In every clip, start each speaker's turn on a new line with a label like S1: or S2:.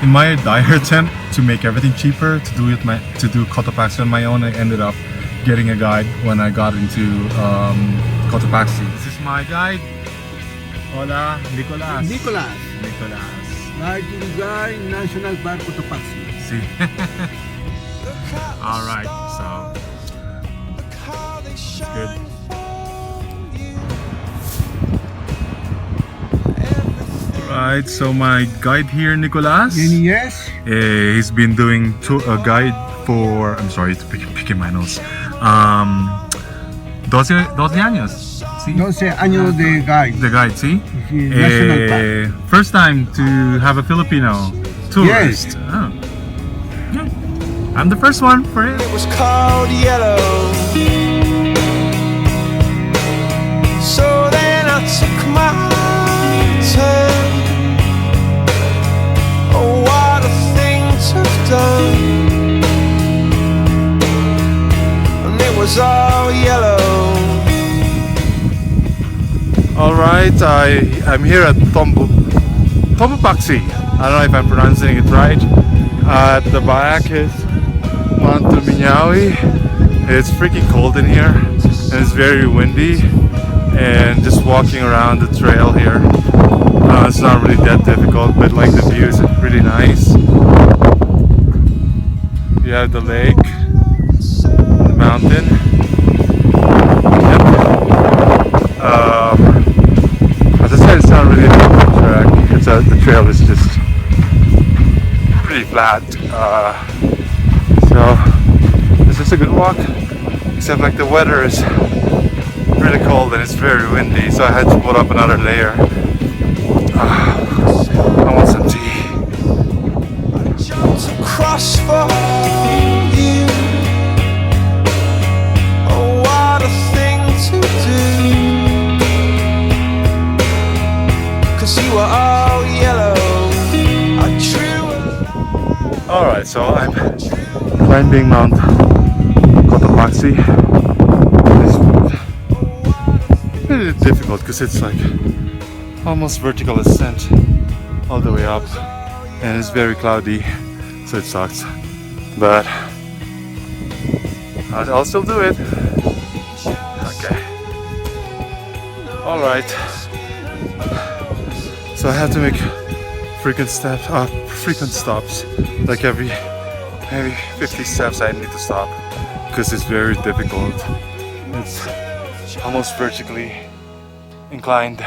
S1: in my dire attempt to make everything cheaper, to do Cotopaxi on my own, I ended up getting a guide when I got into Cotopaxi. This is my guide. Hola, Nicolas.
S2: Nicolas,
S1: Nicolas.
S2: Latacunga National Park, Cotopaxi.
S1: See. All right, so good. Alright, so my guide here, Nicolas.
S2: Yes.
S1: He's been doing a guide for, I'm sorry, it's picking my nose. 12 años. ¿Sí?
S2: 12 años de guide.
S1: The guide, see?
S2: National Park.
S1: First time to have a Filipino tourist.
S2: Yes.
S1: Oh. Yeah. I'm the first one for it.
S3: It was called yellow. So then I took my turn. Oh, what a thing to have done. And it was all yellow.
S1: Alright, I'm here at Cotopaxi. I don't know if I'm pronouncing it right. At the back is Mount Minyawi. It's freaking cold in here and it's very windy, and just walking around the trail here, it's not really that difficult, but like the view is really nice. You have the lake, the mountain. Yep. As I said, it's not really a difficult track. The trail is just pretty flat. So it's just a good walk, except like the weather is really cold and it's very windy, so I had to put up another layer. I want some tea.
S3: I jumped across for you. Oh, what a thing to do. 'Cause you were all yellow. I drew a
S1: Alright, so I'm climbing Mount Cotopaxi. It's really difficult because it's like almost vertical ascent all the way up, and it's very cloudy, so it sucks. But I'll still do it. Okay. Alright. So I have to make frequent stops. Like every maybe 50 steps I need to stop because it's very difficult. It's almost vertically inclined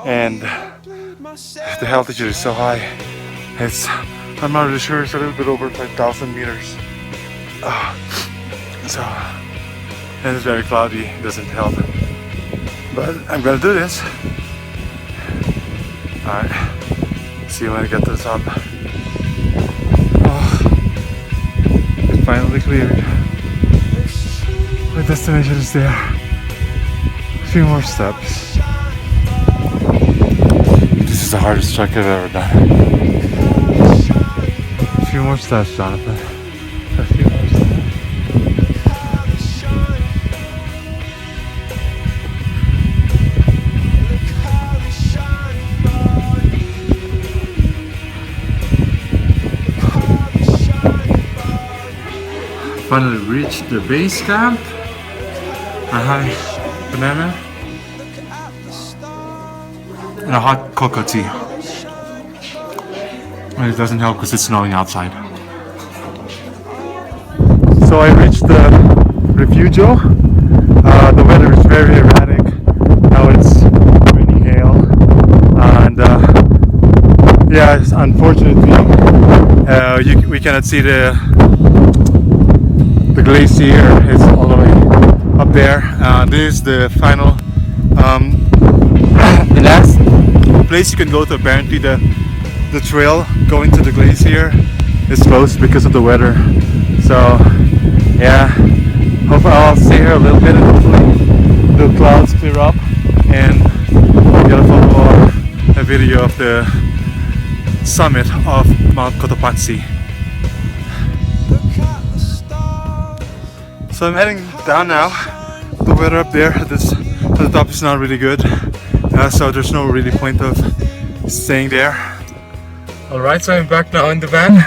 S1: and the altitude is so high. I'm not really sure, it's a little bit over 5,000 meters. And it's very cloudy, it doesn't help. But I'm gonna do this. Alright, see you when I get to the top. It's finally cleared. My destination is there. A few more steps. This is the hardest trek I've ever done. A few more steps, Jonathan. A few more steps. Finally reached the base camp. Hi, banana and a hot cocoa tea. And it doesn't help because it's snowing outside. So I reached the refugio. The weather is very erratic. Now it's raining hail, and yeah, unfortunately, we cannot see the glacier. Is all the way up there. This is the final, the last place you can go to. Apparently the trail going to the glacier is closed because of the weather. So yeah, hopefully I'll stay here a little bit and hopefully the clouds clear up and I'll get a photo or a video of the summit of Mount Cotopaxi. So I'm heading down now. The weather up there at the top is not really good, so there's no really point of staying there. Alright, so I'm back now in the van.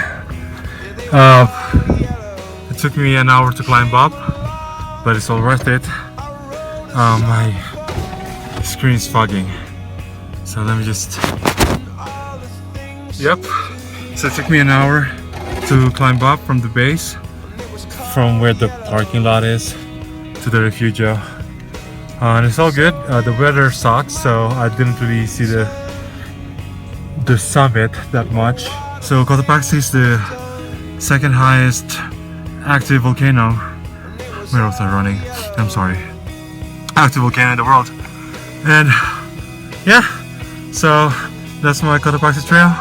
S1: It took me an hour to climb up, but it's all worth it. My screen's fogging, so let me just... Yep, so it took me an hour to climb up from the base, from where the parking lot is to the refugio. And it's all good. The weather sucks, so I didn't really see the summit that much. So Cotopaxi is the second highest active volcano. Where was I running? I'm sorry. Active volcano in the world. And yeah, so that's my Cotopaxi trail.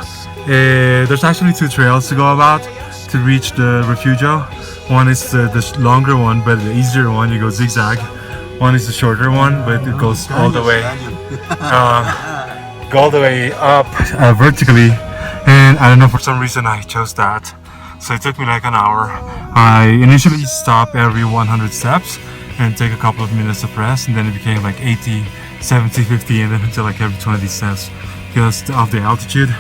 S1: There's actually two trails to go about to reach the refugio. One is the longer one, but the easier one, you go zigzag. One is the shorter one, but it goes all the way up vertically. And I don't know, for some reason I chose that. So it took me like an hour. I initially stop every 100 steps and take a couple of minutes to rest, and then it became like 80, 70, 50, and then until like every 20 steps because of the altitude.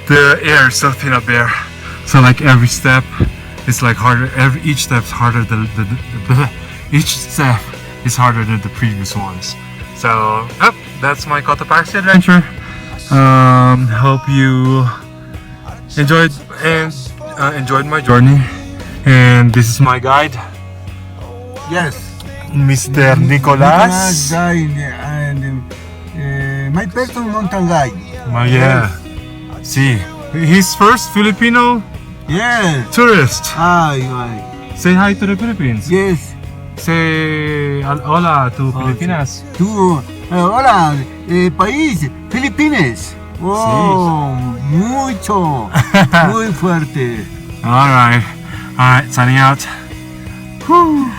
S1: The air is so thin up there, so like every step is like harder. Each step's harder than each step is harder than the previous ones. So that's my Cotopaxi adventure. Hope you enjoyed my journey, and this is my guide,
S2: Yes.
S1: Mr. Nicolas.
S2: Guide and my personal mountain guide.
S1: Yeah. See, he's first Filipino
S2: Yes.
S1: tourist.
S2: Ay.
S1: Say hi to the Philippines.
S2: Yes.
S1: Say hola to Filipinas.
S2: Tú, hola, país, Filipinas. Oh, mucho, muy fuerte.
S1: All right, signing out. Whew.